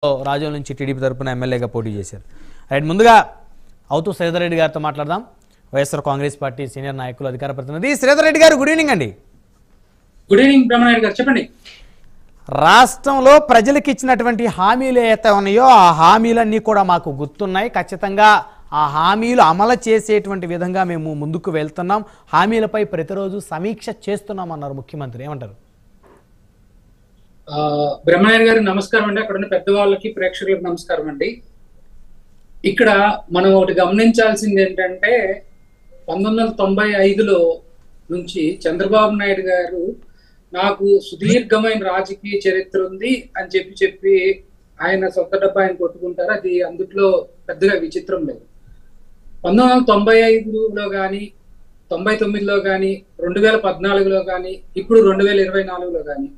రాజోల్ నుంచి టీడీపీ తరపున ఎమ్మెల్యేగా పోటీ చేశారు. రైట్, ముందుగా అవుతూ శ్రీధర్ రెడ్డి గారితో మాట్లాడదాం. వైఎస్ఆర్ కాంగ్రెస్ పార్టీ సీనియర్ నాయకులు, అధికార ప్రతినిధి శ్రీధర్ రెడ్డి గారు, గుడ్ ఈవినింగ్ అండి. గుడ్ ఈవినింగ్ బ్రహ్మనాయుడు గారు, చెప్పండి. రాష్ట్రంలో ప్రజలకు ఇచ్చినటువంటి హామీలు ఏవైతే ఉన్నాయో ఆ హామీలన్నీ కూడా మాకు గుర్తున్నాయి. ఖచ్చితంగా ఆ హామీలు అమలు చేసేటువంటి విధంగా మేము ముందుకు వెళ్తున్నాం. హామీలపై ప్రతిరోజు సమీక్ష చేస్తున్నాం అన్నారు ముఖ్యమంత్రి. ఏమంటారు? బ్రహ్మనాయుడు గారు నమస్కారం అండి. అక్కడ ఉన్న పెద్దవాళ్ళకి, ప్రేక్షకులకు నమస్కారం అండి. ఇక్కడ మనం ఒకటి గమనించాల్సింది ఏంటంటే 1995లో నుంచి చంద్రబాబు నాయుడు గారు నాకు సుదీర్ఘమైన రాజకీయ చరిత్ర ఉంది అని చెప్పి ఆయన సొంత డబ్బా ఆయన కొట్టుకుంటారు. అది అందుట్లో పెద్దగా విచిత్రం లేదు. 1995లో కానీ, 99లో కానీ, 2014లో కానీ, ఇప్పుడు 2024లో కానీ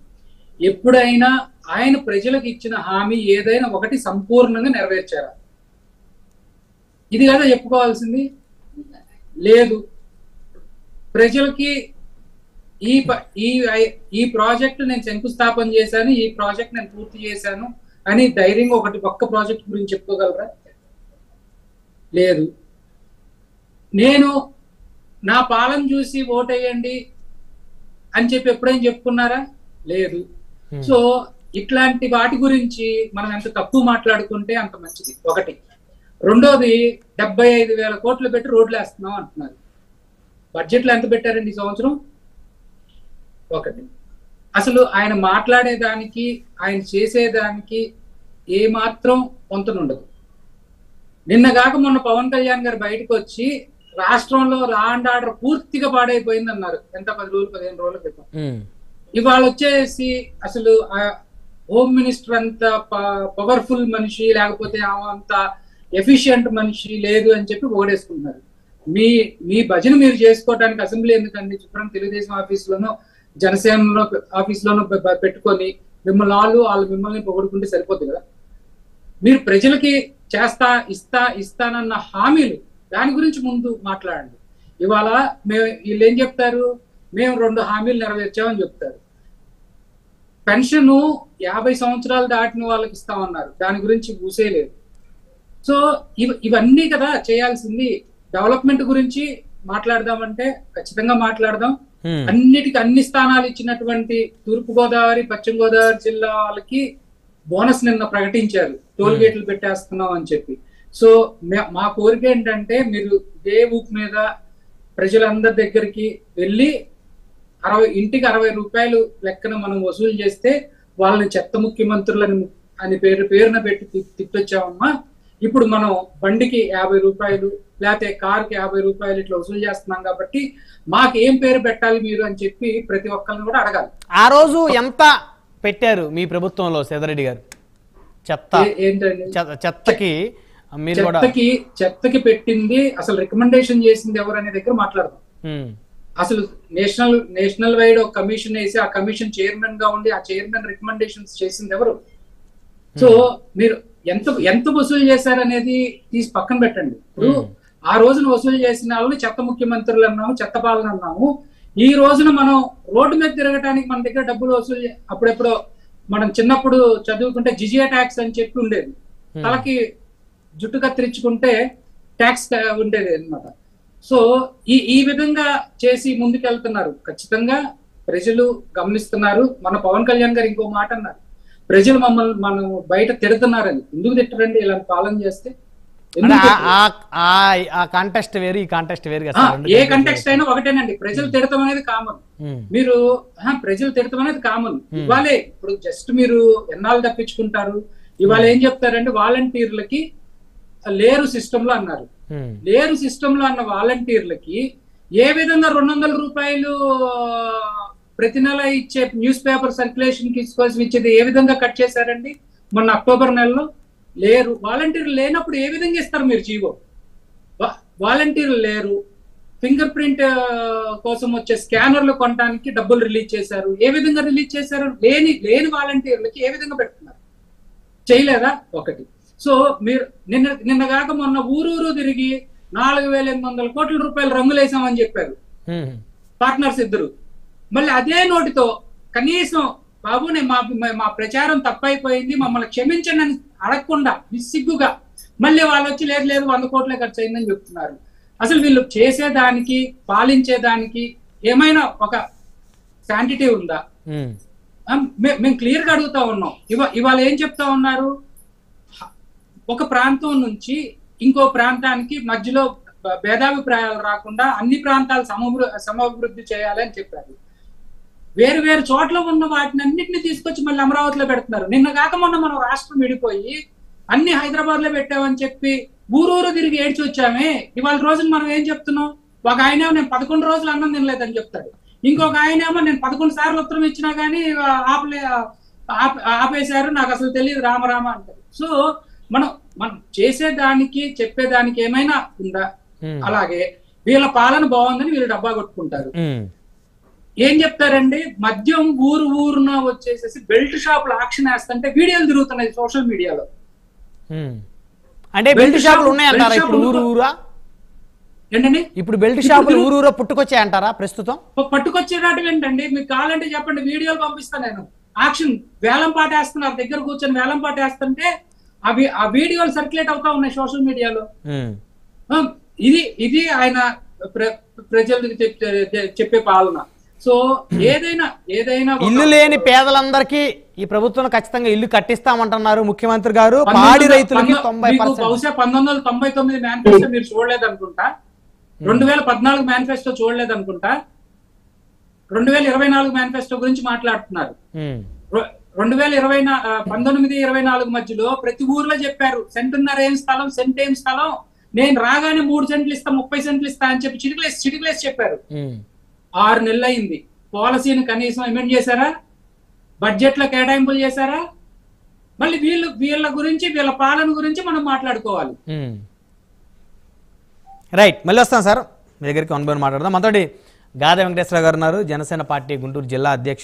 ఎప్పుడైనా ఆయన ప్రజలకు ఇచ్చిన హామీ ఏదైనా ఒకటి సంపూర్ణంగా నెరవేర్చారా? ఇది కదా చెప్పుకోవాల్సింది. లేదు. ప్రజలకి ఈ ప్రాజెక్ట్ నేను శంకుస్థాపన చేశాను, ఈ ప్రాజెక్ట్ నేను పూర్తి చేశాను అని ధైర్యంగా ఒక్క ప్రాజెక్ట్ గురించి చెప్పుకోగలరా? లేదు. నేను నా పాలన చూసి ఓటేయండి అని చెప్పి ఎప్పుడైనా చెప్పుకున్నారా? లేదు. సో ఇట్లాంటి వాటి గురించి మనం ఎంత తక్కువ మాట్లాడుకుంటే అంత మంచిది. ఒకటి. రెండోది, 75,000 కోట్లు పెట్టి రోడ్లు వేస్తున్నాం అంటున్నారు. బడ్జెట్లో ఎంత పెట్టారండి ఈ సంవత్సరం? ఒకటి. అసలు ఆయన మాట్లాడేదానికి, ఆయన చేసేదానికి ఏమాత్రం పొంతనుండదు. నిన్నగాక మొన్న పవన్ కళ్యాణ్ గారు బయటకు వచ్చి రాష్ట్రంలో లా అండ్ ఆర్డర్ పూర్తిగా పాడైపోయింది అన్నారు. ఎంత 10 రోజులు 15 రోజుల క్రితం. ఇవాళ వచ్చేసి అసలు హోమ్ మినిస్టర్ అంత పవర్ఫుల్ మనిషి, లేకపోతే అంత ఎఫిషియంట్ మనిషి లేదు అని చెప్పి ఓడేసుకుంటున్నారు. మీ భజన మీరు చేసుకోవడానికి అసెంబ్లీ ఎందుకండి? శుభ్రం తెలుగుదేశం ఆఫీసులోనో, జనసేనలో ఆఫీసులోనో పెట్టుకొని వాళ్ళు మిమ్మల్ని పొగడుకుంటే సరిపోతుంది కదా. మీరు ప్రజలకి ఇస్తానన్న హామీలు, దాని గురించి ముందు మాట్లాడండి. ఇవాళ వీళ్ళు ఏం చెప్తారు? మేము 2 హామీలు నెరవేర్చామని చెప్తారు. పెన్షన్ 50 సంవత్సరాలు దాటిన వాళ్ళకి ఇస్తామన్నారు. దాని గురించి ఊసేలేదు. సో ఇవన్నీ కదా చేయాల్సింది. డెవలప్మెంట్ గురించి మాట్లాడదామంటే ఖచ్చితంగా మాట్లాడదాం. అన్నిటికీ అన్ని స్థానాలు ఇచ్చినటువంటి తూర్పు గోదావరి, పశ్చిమ గోదావరి జిల్లా వాళ్ళకి బోనస్ నిన్న ప్రకటించారు. టోల్ గేట్లు పెట్టేస్తున్నాం అని చెప్పి. సో మా కోరిక ఏంటంటే మీరు ఇదే ఊపు మీద ప్రజలందరి దగ్గరికి వెళ్ళి ఇంటికి 60 రూపాయలు లెక్కన మనం వసూలు చేస్తే వాళ్ళని చెత్త ముఖ్యమంత్రులని అని పేరున పెట్టి తిట్టొచ్చామమ్మా. ఇప్పుడు మనం బండికి 50 రూపాయలు, లేకపోతే కారుకి 50 రూపాయలు ఇట్లా వసూలు చేస్తున్నాం కాబట్టి మాకు ఏం పేరు పెట్టాలి మీరు అని చెప్పి ప్రతి ఒక్కరిని కూడా అడగాలి. ఆ రోజు ఎంత పెట్టారు మీ ప్రభుత్వంలో శ్రీధర్ గారు? ఏంటండి చెత్తకి పెట్టింది, అసలు రికమెండేషన్ చేసింది ఎవరు అనే దగ్గర మాట్లాడదాం. అసలు నేషనల్ వైడ్ ఒక కమిషన్ వేసి ఆ కమిషన్ చైర్మన్ గా ఉండి ఆ చైర్మన్ రికమెండేషన్స్ చేసింది ఎవరు? సో మీరు ఎంత వసూలు చేశారనేది తీసి పక్కన పెట్టండి. ఇప్పుడు ఆ రోజున వసూలు చేసిన వాళ్ళని చెత్త ముఖ్యమంత్రులు అన్నాము, చెత్త పాలన అన్నాము. ఈ రోజున మనం రోడ్డు మీద తిరగటానికి మన దగ్గర డబ్బులు వసూలు, అప్పుడెప్పుడో మనం చిన్నప్పుడు చదువుకుంటే జిజియా ట్యాక్స్ అని చెప్పి ఉండేది. తలకి జుట్టు కత్తిరించుకుంటే ట్యాక్స్ ఉండేది అన్నమాట. సో ఈ విధంగా చేసి ముందుకెళ్తున్నారు. ఖచ్చితంగా ప్రజలు గమనిస్తున్నారు. మన పవన్ కళ్యాణ్ గారు ఇంకో మాట అన్నారు, ప్రజలు మనం బయట తిడుతున్నారని. ఎందుకు తిట్టరండి ఇలాంటి పాలన చేస్తే? కాంటెక్స్ట్ వేరు, ఈ కాంటెక్స్ట్ వేరు. ఏ కాంటెక్స్ట్ అయినా ఒకటేనండి. ప్రజలు తిడతాం అనేది కామన్. మీరు ప్రజలు తిడతాం అనేది కామన్. ఇవాళే ఇప్పుడు జస్ట్ మీరు ఎన్నాళ్ళు తప్పించుకుంటారు. ఇవాళ ఏం చెప్తారంటే వాలంటీర్లకి లేరు సిస్టమ్ లో అన్నారు. లేరు సిస్టమ్ లో అన్న వాలంటీర్లకి ఏ విధంగా 200 రూపాయలు ప్రతి నెల ఇచ్చే న్యూస్ పేపర్ సర్క్యులేషన్ కోసం ఇచ్చేది ఏ విధంగా కట్ చేశారండి మొన్న అక్టోబర్ నెలలో? లేరు. వాలంటీర్లు లేనప్పుడు ఏ విధంగా ఇస్తారు మీరు జీవో? వాలంటీర్లు లేరు. ఫింగర్ ప్రింట్ కోసం వచ్చే స్కానర్లు కొనడానికి డబ్బులు రిలీజ్ చేశారు. ఏ విధంగా రిలీజ్ చేశారు? లేని వాలంటీర్లకి ఏ విధంగా పెడుతున్నారు? చేయలేదా? ఒకటి. సో మీరు నిన్న కాక మొన్న ఊరూరు తిరిగి 4,800 కోట్ల రూపాయలు రంగులేసామని చెప్పారు పార్ట్నర్స్ ఇద్దరు. మళ్ళీ అదే నోటితో కనీసం బాబు మా ప్రచారం తప్పైపోయింది, మమ్మల్ని క్షమించండి అని అడగకుండా విసిగ్గుగా మళ్ళీ వాళ్ళు వచ్చి లేదు లేదు 100 కోట్లే ఖర్చు అయిందని చెప్తున్నారు. అసలు వీళ్ళు చేసేదానికి పాలించేదానికి ఏమైనా ఒక శాంటిటీ ఉందా? మేము క్లియర్ గా అడుగుతా ఉన్నాం. ఇవాళ ఏం చెప్తా ఉన్నారు, ఒక ప్రాంతం నుంచి ఇంకో ప్రాంతానికి మధ్యలో భేదాభిప్రాయాలు రాకుండా అన్ని ప్రాంతాలు సమభివృద్ధి చేయాలని చెప్పారు. వేరు వేరు చోట్ల ఉన్న వాటిని అన్నింటినీ తీసుకొచ్చి మళ్ళీ అమరావతిలో పెడుతున్నారు. నిన్న కాక మొన్న మనం రాష్ట్రం విడిపోయి అన్ని హైదరాబాద్ లో పెట్టామని చెప్పి ఊరూరు తిరిగి ఏడ్చి వచ్చామే. ఇవాళ రోజున మనం ఏం చెప్తున్నాం, ఒక ఆయన నేను 11 రోజులు అన్నం తినలేదని చెప్తాడు, ఇంకొక ఆయన ఏమో నేను 11 సార్లు ఉత్తరం ఇచ్చినా గానీ ఆపేశారు, నాకు అసలు తెలియదు రామరామ అంటారు. సో మనం చేసేదానికి చెప్పేదానికి ఏమైనా ఉందా? అలాగే వీళ్ళ పాలన బాగుందని వీళ్ళు డబ్బా కొట్టుకుంటారు. ఏం చెప్తారండి, మద్యం ఊరున వచ్చేసేసి బెల్ట్ షాపులు ఆక్షన్ వేస్తుంటే వీడియోలు తిరుగుతున్నాయి సోషల్ మీడియాలో. అంటే బెల్ట్ షాపులు ఉన్నాయంటారా ఇప్పుడు ఊరా? ఏంటండి ఇప్పుడు బెల్ట్ షాపులు ఊరూరా పుట్టుకొచ్చాయి అంటారా ప్రస్తుతం? పట్టుకొచ్చేటట్టు ఏంటండి, మీకు కావాలంటే చెప్పండి, వీడియోలు పంపిస్తాను నేను. ఆక్షన్ వేలం పాట వేస్తున్నారు, దగ్గర కూర్చొని వేలం పాట వేస్తుంటే ఆ వీడియోలు సర్క్యులేట్ అవుతా ఉన్నాయి సోషల్ మీడియాలో. ఇది ఆయన ప్రజలకు చెప్పే పాలన. సో ఏదైనా ఇల్లు లేని పేదలందరికీ ఈ ప్రభుత్వం ఖచ్చితంగా ఇల్లు కట్టిస్తామంటున్నారు ముఖ్యమంత్రి గారు. పాడి రైతులకి 90%. బహుశా 1999 మేనిఫెస్టో మీరు చూడలేదనుకుంటా, 2014 మేనిఫెస్టో చూడలేదనుకుంటా, 2024 మేనిఫెస్టో గురించి మాట్లాడుతున్నారు. 1924 మధ్యలో ప్రతి ఊర్లో చెప్పారు సెంటున్నర ఏం స్థలం, సెంట్ ఏం స్థలం, నేను రాగానే 3 సెంట్లు ఇస్తా, 30 సెంట్లు ఇస్తా అని చెప్పి చిటికలేసి చెప్పారు. 6 నెలలు అయింది. పాలసీని కనీసం అమెండ్ చేశారా? బడ్జెట్ లో కేటాయింపులు చేశారా? మళ్ళీ వీళ్ళ గురించి, వీళ్ళ పాలన గురించి మనం మాట్లాడుకోవాలి. రైట్, మళ్ళీ వస్తాం సార్ మీ దగ్గరికి 1 by 1 మాట్లాడదాం. మనతోటి గాదె వెంకటేశ్వర గారు ఉన్నారు, జనసేన పార్టీ గుంటూరు జిల్లా అధ్యక్షులు.